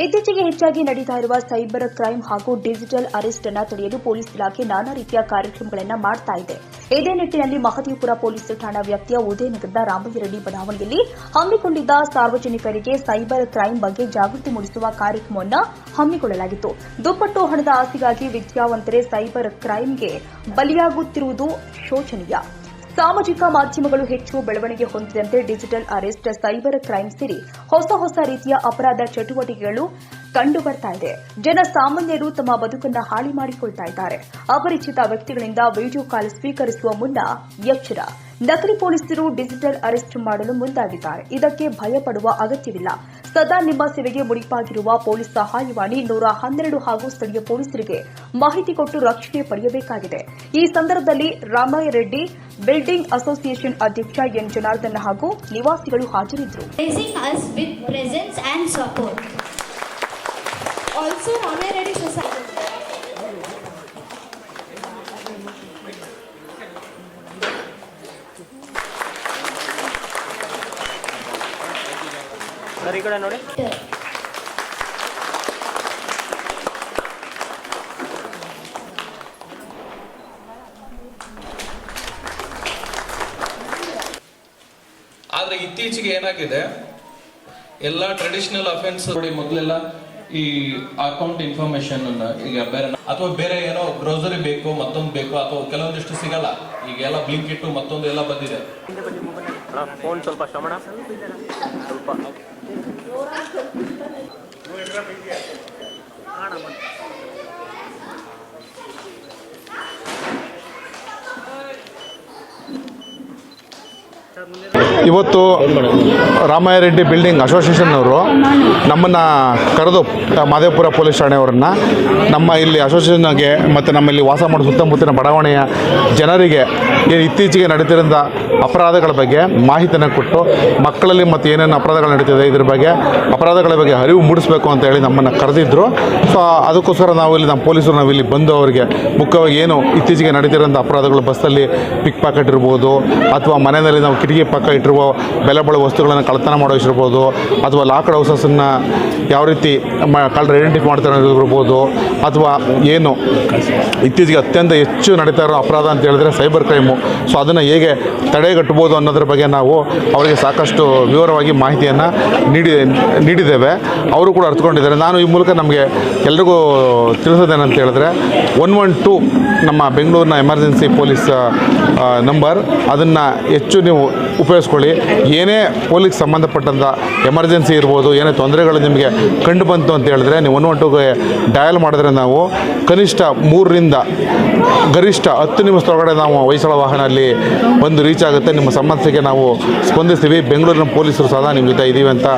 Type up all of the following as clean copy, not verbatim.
ಇತ್ತೀಚೆಗೆ ಹೆಚ್ಚಾಗಿ ನಡೀತಾ ಇರುವ ಸೈಬರ್ ಕ್ರೈಂ ಹಾಗೂ ಡಿಜಿಟಲ್ ಅರೆಸ್ಟ್ ಅನ್ನು ತಡೆಯಲು ಪೊಲೀಸ್ ಇಲಾಖೆ ನಾನಾ ರೀತಿಯ ಕಾರ್ಯಕ್ರಮಗಳನ್ನು ಮಾಡ್ತಾ ಇದೆ. ಇದೇ ನಿಟ್ಟಿನಲ್ಲಿ ಮಹದೇವಪುರ ಪೊಲೀಸ್ ಠಾಣಾ ವ್ಯಾಪ್ತಿಯ ಉದಯನಗರದ ರಾಮಯ್ಯರೆಡ್ಡಿ ಬಡಾವಣೆಯಲ್ಲಿ ಹಮ್ಮಿಕೊಂಡಿದ್ದ ಸಾರ್ವಜನಿಕರಿಗೆ ಸೈಬರ್ ಕ್ರೈಂ ಬಗ್ಗೆ ಜಾಗೃತಿ ಮೂಡಿಸುವ ಕಾರ್ಯಕ್ರಮವನ್ನು ಹಮ್ಮಿಕೊಳ್ಳಲಾಗಿತ್ತು. ದುಪ್ಪಟ್ಟು ಹಣದ ಆಸೆಗಾಗಿ ವಿದ್ಯಾವಂತರೇ ಸೈಬರ್ ಕ್ರೈಂಗೆ ಬಲಿಯಾಗುತ್ತಿರುವುದು ಶೋಚನೀಯ. ಸಾಮಾಜಿಕ ಮಾಧ್ಯಮಗಳು ಹೆಚ್ಚು ಬೆಳವಣಿಗೆ ಹೊಂದಿದಂತೆ ಡಿಜಿಟಲ್ ಅರೆಸ್ಟ್, ಸೈಬರ್ ಕ್ರೈಂ ಸೇರಿ ಹೊಸ ರೀತಿಯ ಅಪರಾಧ ಚಟುವಟಿಕೆಗಳು ಕಂಡುಬರ್ತಾ ಇದೆ. ಜನಸಾಮಾನ್ಯರು ತಮ್ಮ ಬದುಕನ್ನು ಹಾಳಿ ಮಾಡಿಕೊಳ್ತಾ ಇದ್ದಾರೆ. ಅಪರಿಚಿತ ವ್ಯಕ್ತಿಗಳಿಂದ ವಿಡಿಯೋ ಕಾಲ್ ಸ್ವೀಕರಿಸುವ ಮುನ್ನ ಎಚ್ಚರ. ನಕಲಿ ಪೊಲೀಸರು ಡಿಜಿಟಲ್ ಅರೆಸ್ಟ್ ಮಾಡಲು ಮುಂದಾಗಿದ್ದಾರೆ. ಇದಕ್ಕೆ ಭಯಪಡುವ ಅಗತ್ಯವಿಲ್ಲ. ಸದಾ ನಿಮ್ಮ ಸೇವೆಗೆ ಮುಡಿಪಾಗಿರುವ ಪೊಲೀಸ್ ಸಹಾಯವಾಣಿ 112 ಹಾಗೂ ಸ್ಥಳೀಯ ಪೊಲೀಸರಿಗೆ ಮಾಹಿತಿ ಕೊಟ್ಟು ರಕ್ಷಣೆ ಪಡೆಯಬೇಕಾಗಿದೆ. ಈ ಸಂದರ್ಭದಲ್ಲಿ ರಾಮಯ್ಯರೆಡ್ಡಿ ಬಿಲ್ಡಿಂಗ್ ಅಸೋಸಿಯೇಷನ್ ಅಧ್ಯಕ್ಷ ಎನ್ ಜನಾರ್ದನ್ ಹಾಗೂ ನಿವಾಸಿಗಳು ಹಾಜರಿದ್ದರು. ಸರಿ ಕಡೆ ನೋಡಿ. ಆದ್ರೆ ಇತ್ತೀಚೆಗೆ ಏನಾಗಿದೆ, ಎಲ್ಲ ಟ್ರೆಡಿಷನಲ್ ಅಫೆನ್ಸ್ ನೋಡಿ, ಮೊದಲೆಲ್ಲ ಈ ಅಕೌಂಟ್ ಇನ್ಫಾರ್ಮೇಶನ್ ಈಗ ಬೇರೆ ಅಥವಾ ಬೇರೆ ಏನೋ ಗ್ರೋಸರಿ ಬೇಕು, ಮತ್ತೊಂದು ಬೇಕು, ಅಥವಾ ಕೆಲವೊಂದಿಷ್ಟು ಸಿಗಲ್ಲ. ಈಗೆಲ್ಲ ಬ್ಲಿಂಕ್ ಇಟ್ಟು ಮತ್ತೊಂದು ಎಲ್ಲ ಬಂದಿದೆ. ಫೋನ್ ಸ್ವಲ್ಪ ಶ್ರಮಣ ಸ್ವಲ್ಪ ಇವತ್ತು ರಾಮಯ್ಯರೆಡ್ಡಿ ಬಿಲ್ಡಿಂಗ್ ಅಸೋಸಿಯೇಷನ್ನವರು ನಮ್ಮನ್ನು ಕರೆದು ಮಹದೇವಪುರ ಪೊಲೀಸ್ ಠಾಣೆಯವರನ್ನು ನಮ್ಮ ಇಲ್ಲಿ ಅಸೋಸಿಯೇಷನ್ಗೆ ಮತ್ತು ನಮ್ಮಲ್ಲಿ ವಾಸ ಮಾಡೋ ಸುತ್ತಮುತ್ತಲಿನ ಬಡಾವಣೆಯ ಜನರಿಗೆ ಏನು ಇತ್ತೀಚೆಗೆ ನಡೀತಿರೋಂಥ ಅಪರಾಧಗಳ ಬಗ್ಗೆ ಮಾಹಿತಿಯನ್ನು ಕೊಟ್ಟು ಮಕ್ಕಳಲ್ಲಿ ಮತ್ತು ಏನೇನು ಅಪರಾಧಗಳು ನಡೀತಿದೆ ಇದ್ರ ಬಗ್ಗೆ ಅಪರಾಧಗಳ ಬಗ್ಗೆ ಅರಿವು ಮೂಡಿಸಬೇಕು ಅಂತ ಹೇಳಿ ನಮ್ಮನ್ನು ಕರೆದಿದ್ದರು. ಸೊ ಅದಕ್ಕೋಸ್ಕರ ನಾವಿಲ್ಲಿ ನಮ್ಮ ಪೊಲೀಸರು ನಾವಿಲ್ಲಿ ಬಂದು ಅವರಿಗೆ ಮುಖ್ಯವಾಗಿ ಏನು ಇತ್ತೀಚೆಗೆ ನಡೀತಿರೋಂಥ ಅಪರಾಧಗಳು, ಬಸ್ಸಲ್ಲಿ ಪಿಕ್ ಪಾಕೆಟ್ ಇರ್ಬೋದು, ಅಥವಾ ಮನೆಯಲ್ಲಿ ನಾವು ಕಿಟಕಿ ಪಕ್ಕ ಇಟ್ಟಿರುವ ಬೆಲೆ ಬಾಳುವ ವಸ್ತುಗಳನ್ನು ಕಳ್ಳತನ ಮಾಡೋದಿರ್ಬೋದು, ಅಥವಾ ಲಾಕ್ಡ್ ಹೌಸಸನ್ನು ಯಾವ ರೀತಿ ಕಳ್ಳರು ಐಡೆಂಟಿಫೈ ಮಾಡ್ತಾರೆ ಇರ್ಬೋದು, ಅಥವಾ ಏನು ಇತ್ತೀಚೆಗೆ ಅತ್ಯಂತ ಹೆಚ್ಚು ನಡೀತಾ ಇರೋ ಅಪರಾಧ ಅಂತ ಹೇಳಿದ್ರೆ ಸೈಬರ್ ಕ್ರೈಮು. ಸೊ ಅದನ್ನು ಹೇಗೆ ತಡೆಗಟ್ಟಬೋದು ಅನ್ನೋದ್ರ ಬಗ್ಗೆ ನಾವು ಅವರಿಗೆ ಸಾಕಷ್ಟು ವಿವರವಾಗಿ ಮಾಹಿತಿಯನ್ನು ನೀಡಿದ್ದೇವೆ. ಅವರು ಕೂಡ ಅರ್ಥಕೊಂಡಿದ್ದಾರೆ. ನಾನು ಈ ಮೂಲಕ ನಮಗೆ ಎಲ್ರಿಗೂ ತಿಳಿಸೋದೇನಂತ ಹೇಳಿದ್ರೆ 112 ನಮ್ಮ ಬೆಂಗಳೂರಿನ ಎಮರ್ಜೆನ್ಸಿ ಪೊಲೀಸ್ ನಂಬರ್, ಅದನ್ನು ಹೆಚ್ಚು ನೀವು ಉಪಯೋಗಿಸ್ಕೊಳ್ಳಿ. ಏನೇ ಪೊಲೀಸ್ ಸಂಬಂಧಪಟ್ಟಂಥ ಎಮರ್ಜೆನ್ಸಿ ಇರ್ಬೋದು, ಏನೇ ತೊಂದರೆಗಳು ನಿಮಗೆ ಕಂಡು ಬಂತು ಅಂತ ಹೇಳಿದ್ರೆ ನೀವು 112ಗೆ ಡಯಲ್ ಮಾಡಿದ್ರೆ ನಾವು ಕನಿಷ್ಠ 3 ರಿಂದ ಗರಿಷ್ಠ 10 ನಿಮಿಷದೊಳಗಡೆ ನಾವು ಹೊಯ್ಸಳ ವಾಹನಲ್ಲಿ ಬಂದು ರೀಚ್ ಆಗುತ್ತೆ. ನಿಮ್ಮ ಸಮಸ್ಯೆಗೆ ನಾವು ಸ್ಪಂದಿಸ್ತೀವಿ. ಬೆಂಗಳೂರಿನ ಪೊಲೀಸರು ಸದಾ ನಿಮ್ಮ ಜೊತೆ ಇದ್ದೀವಿ ಅಂತ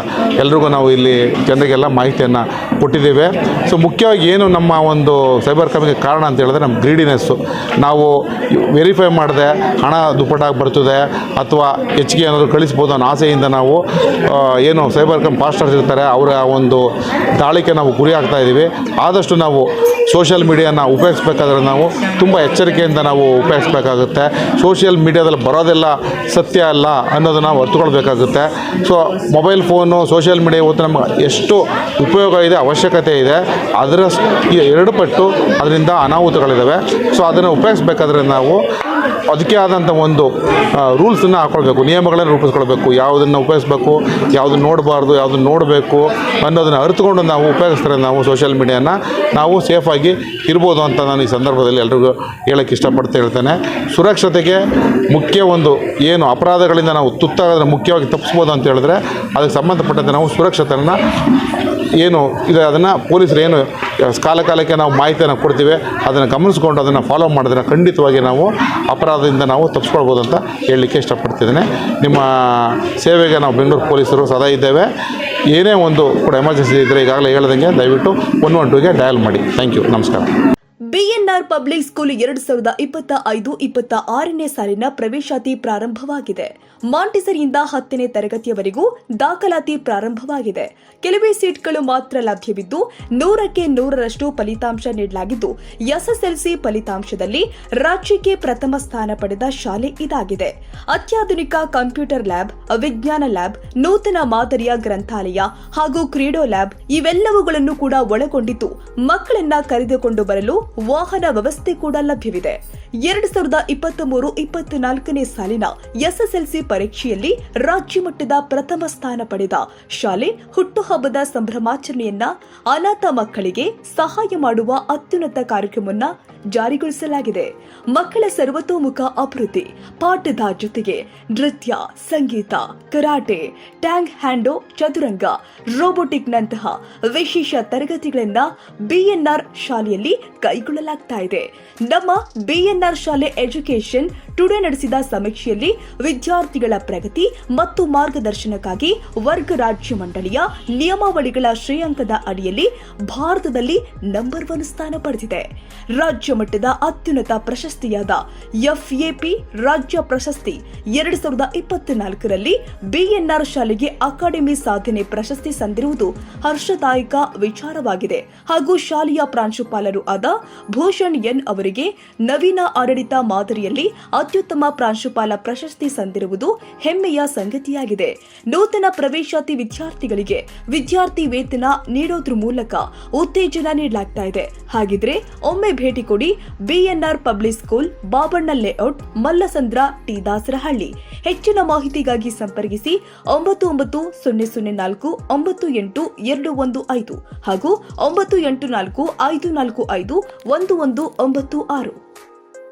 ಎಲ್ರಿಗೂ ನಾವು ಇಲ್ಲಿ ಜನರಿಗೆಲ್ಲ ಮಾಹಿತಿಯನ್ನು ಕೊಟ್ಟಿದ್ದೇವೆ. ಸೊ ಮುಖ್ಯವಾಗಿ ಏನು ನಮ್ಮ ಒಂದು ಸೈಬರ್ ಕ್ರೈಮಿಗೆ ಕಾರಣ ಅಂತ ಹೇಳಿದ್ರೆ ನಮ್ಮ ಗ್ರೀಡಿನೆಸ್ಸು. ನಾವು ವೆರಿಫೈ ಮಾಡದೆ ಹಣ ದುಪ್ಪಟ್ಟಾಗಿ ಬರ್ತದೆ ಅಥವಾ ಹೆಚ್ಚಿಗೆ ಏನಾದರೂ ಕಳಿಸ್ಬೋದು ಅನ್ನೋ ಆಸೆಯಿಂದ ನಾವು ಏನು ಸೈಬರ್ ಕ್ರೈಮ್ ಪಾಸ್ಟರ್ಸ್ ಇರ್ತಾರೆ ಅವರ ಒಂದು ದಾಳಿಗೆ ನಾವು ಗುರಿ ಆಗ್ತಾ ಇದ್ದೀವಿ. ಆದಷ್ಟು ನಾವು ಸೋಷಿಯಲ್ ಮೀಡಿಯಾನ ಉಪಯೋಗಿಸ್ಬೇಕಾದ್ರೆ ನಾವು ತುಂಬ ಎಚ್ಚರಿಕೆಯಿಂದ ನಾವು ಉಪಯೋಗಿಸ್ಬೇಕಾಗುತ್ತೆ. ಸೋಷಿಯಲ್ ಮೀಡಿಯಾದಲ್ಲಿ ಬರೋದೆಲ್ಲ ಸತ್ಯ ಅಲ್ಲ ಅನ್ನೋದನ್ನು ನಾವು ಅರ್ಥಕೊಳ್ಬೇಕಾಗುತ್ತೆ. So mobile phone, social media ಇವತ್ತು ನಮಗೆ ಎಷ್ಟು ಉಪಯೋಗ ಇದೆ, ಅವಶ್ಯಕತೆ ಇದೆ, ಅದರ 2 ಪಟ್ಟು ಅದರಿಂದ ಅನಾಹುತಗಳಿದ್ದಾವೆ. ಸೊ ಅದನ್ನು ಉಪಯೋಗಿಸ್ಬೇಕಾದ್ರೆ ನಾವು ಅದಕ್ಕೆ ಆದಂಥ ಒಂದು ರೂಲ್ಸನ್ನು ಹಾಕ್ಕೊಳ್ಬೇಕು, ನಿಯಮಗಳನ್ನು ರೂಪಿಸ್ಕೊಳ್ಬೇಕು. ಯಾವುದನ್ನು ಉಪಯೋಗಿಸ್ಬೇಕು, ಯಾವುದನ್ನು ನೋಡಬಾರ್ದು, ಯಾವುದನ್ನು ನೋಡಬೇಕು ಅನ್ನೋದನ್ನು ಅರಿತುಕೊಂಡು ನಾವು ಉಪಯೋಗಿಸ್ತಾರೆ ನಾವು ಸೋಷಿಯಲ್ ಮೀಡಿಯಾನ ನಾವು ಸೇಫಾಗಿ ಇರ್ಬೋದು ಅಂತ ನಾನು ಈ ಸಂದರ್ಭದಲ್ಲಿ ಎಲ್ರಿಗೂ ಹೇಳೋಕ್ಕೆ ಇಷ್ಟಪಡ್ತಾ ಹೇಳ್ತೇನೆ. ಸುರಕ್ಷತೆಗೆ ಮುಖ್ಯ ಒಂದು ಏನು ಅಪರಾಧಗಳಿಂದ ನಾವು ತುತ್ತಾಗೋದನ್ನು ಮುಖ್ಯವಾಗಿ ತಪ್ಪಿಸ್ಬೋದು ಅಂತ ಹೇಳಿದ್ರೆ ಅದಕ್ಕೆ ಸಂಬಂಧಪಟ್ಟಂತೆ ನಾವು ಸುರಕ್ಷತೆಯನ್ನು ಏನು ಇದೆ ಅದನ್ನು ಪೊಲೀಸರು ಏನು ಕಾಲಕ್ಕೆ ನಾವು ಮಾಹಿತಿಯನ್ನು ಕೊಡ್ತೀವಿ ಅದನ್ನು ಗಮನಿಸ್ಕೊಂಡು ಅದನ್ನು ಫಾಲೋ ಮಾಡಿದ್ರೆ ಖಂಡಿತವಾಗಿ ನಾವು ಅಪರಾಧದಿಂದ ನಾವು ತಪ್ಪಿಸ್ಕೊಳ್ಬೋದು ಅಂತ ಹೇಳಲಿಕ್ಕೆ ಇಷ್ಟಪಡ್ತಿದ್ದೇನೆ. ನಿಮ್ಮ ಸೇವೆಗೆ ನಾವು ಬೆಂಗಳೂರು ಪೊಲೀಸರು ಸದಾ ಇದ್ದೇವೆ. ಏನೇ ಒಂದು ಕೂಡ ಎಮರ್ಜೆನ್ಸಿ ಇದ್ದರೆ ಈಗಾಗಲೇ ಹೇಳ್ದಂಗೆ ದಯವಿಟ್ಟು 112ಗೆ ಡಯಲ್ ಮಾಡಿ. Thank you. ನಮಸ್ಕಾರ. BN ಬಿಎನ್ಆರ್ ಪಬ್ಲಿಕ್ ಸ್ಕೂಲ್ 2025-26ನೇ ಸಾಲಿನ ಪ್ರವೇಶಾತಿ ಪ್ರಾರಂಭವಾಗಿದೆ. ಮಾಂಟಿಸರಿಯಿಂದ 10ನೇ ತರಗತಿಯವರೆಗೂ ದಾಖಲಾತಿ ಪ್ರಾರಂಭವಾಗಿದೆ. ಕೆಲವೇ ಸೀಟ್ಗಳು ಮಾತ್ರ ಲಭ್ಯವಿದ್ದು 100ಕ್ಕೆ 100ರಷ್ಟು ಫಲಿತಾಂಶ ನೀಡಲಾಗಿದ್ದು, ಎಸ್ಎಸ್ಎಲ್ಸಿ ಫಲಿತಾಂಶದಲ್ಲಿ ರಾಜ್ಯಕ್ಕೆ ಪ್ರಥಮ ಸ್ಥಾನ ಪಡೆದ ಶಾಲೆ ಇದಾಗಿದೆ. ಅತ್ಯಾಧುನಿಕ ಕಂಪ್ಯೂಟರ್ ಲ್ಯಾಬ್, ವಿಜ್ಞಾನ ಲ್ಯಾಬ್, ನೂತನ ಮಾದರಿಯ ಗ್ರಂಥಾಲಯ ಹಾಗೂ ಕ್ರೀಡೋ ಲ್ಯಾಬ್ ಇವೆಲ್ಲವುಗಳನ್ನು ಕೂಡ ಒಳಗೊಂಡಿದ್ದು ಮಕ್ಕಳನ್ನ ಕರೆದುಕೊಂಡು ಬರಲು ವಾಹನ ವ್ಯವಸ್ಥೆ ಕೂಡ ಲಭ್ಯವಿದೆ. 2023-24ನೇ ಸಾಲಿನ ಎಸ್ಎಸ್ಎಲ್ಸಿ ಪರೀಕ್ಷೆಯಲ್ಲಿ ರಾಜ್ಯ ಮಟ್ಟದ ಪ್ರಥಮ ಸ್ಥಾನ ಪಡೆದ ಶಾಲೆ ಹುಟ್ಟುಹಬ್ಬದ ಸಂಭ್ರಮಾಚರಣೆಯನ್ನ ಅನಾಥ ಮಕ್ಕಳಿಗೆ ಸಹಾಯ ಮಾಡುವ ಅತ್ಯುನ್ನತ ಕಾರ್ಯಕ್ರಮವನ್ನು ಜಾರಿಗೊಳಿಸಲಾಗಿದೆ. ಮಕ್ಕಳ ಸರ್ವತೋಮುಖ ಅಭಿವೃದ್ಧಿ ಪಾಠದ ಜೊತೆಗೆ ನೃತ್ಯ, ಸಂಗೀತ, ಕರಾಟೆ, ಟ್ಯಾಂಗ್ ಹ್ಯಾಂಡೋ, ಚದುರಂಗ, ರೋಬೋಟಿಕ್ನಂತಹ ವಿಶೇಷ ತರಗತಿಗಳನ್ನು ಬಿಎನ್ಆರ್ ಶಾಲೆಯಲ್ಲಿ ಕೈಗೊಳ್ಳಲಾಗ್ತಾ ಇದೆ. ನಮ್ಮ ಬಿಎನ್ಆರ್ ಶಾಲೆ ಎಜುಕೇಷನ್ ಟುಡೇ ನಡೆಸಿದ ಸಮೀಕ್ಷೆಯಲ್ಲಿ ವಿದ್ಯಾರ್ಥಿಗಳ ಪ್ರಗತಿ ಮತ್ತು ಮಾರ್ಗದರ್ಶನಕ್ಕಾಗಿ ವರ್ಗ ರಾಜ್ಯ ಮಂಡಳಿಯ ನಿಯಮಾವಳಿಗಳ ಶ್ರೇಯಾಂಕದ ಅಡಿಯಲ್ಲಿ ಭಾರತದಲ್ಲಿ ನಂಬರ್ 1 ಸ್ಥಾನ ಪಡೆದಿದೆ. ರಾಜ್ಯ ಮಟ್ಟದ ಅತ್ಯುನ್ನತ ಪ್ರಶಸ್ತಿಯಾದ ಎಫ್ಎಪಿ ರಾಜ್ಯ ಪ್ರಶಸ್ತಿ 2024ರಲ್ಲಿ ಬಿಎನ್ಆರ್ ಶಾಲೆಗೆ ಅಕಾಡೆಮಿ ಸಾಧನೆ ಪ್ರಶಸ್ತಿ ಸಂದಿರುವುದು ಹರ್ಷದಾಯಕ ವಿಚಾರವಾಗಿದೆ ಹಾಗೂ ಶಾಲೆಯ ಪ್ರಾಂಶುಪಾಲರು ಆದ ಭೂಷಣ್ ಎನ್ ಅವರಿಗೆ ನವೀನ ಆಡಳಿತ ಮಾದರಿಯಲ್ಲಿ ಅತ್ಯುತ್ತಮ ಪ್ರಾಂಶುಪಾಲ ಪ್ರಶಸ್ತಿ ಸಂದಿರುವುದು ಹೆಮ್ಮೆಯ ಸಂಗತಿಯಾಗಿದೆ. ನೂತನ ಪ್ರವೇಶಾತಿ ವಿದ್ಯಾರ್ಥಿಗಳಿಗೆ ವಿದ್ಯಾರ್ಥಿ ವೇತನ ನೀಡೋದ್ರ ಮೂಲಕ ಉತ್ತೇಜನ ನೀಡಲಾಗ್ತಾ ಇದೆ. ಹಾಗಿದ್ರೆ ಒಮ್ಮೆ ಭೇಟಿ ಕೊಡಿ BNR public school, Babanna layout, Mallasandra, T Dasarahalli. ಹೆಚ್ಚಿನ ಮಾಹಿತಿಗಾಗಿ ಸಂಪರ್ಕಿಸಿ 9904-98215 ಹಾಗೂ 9845451196.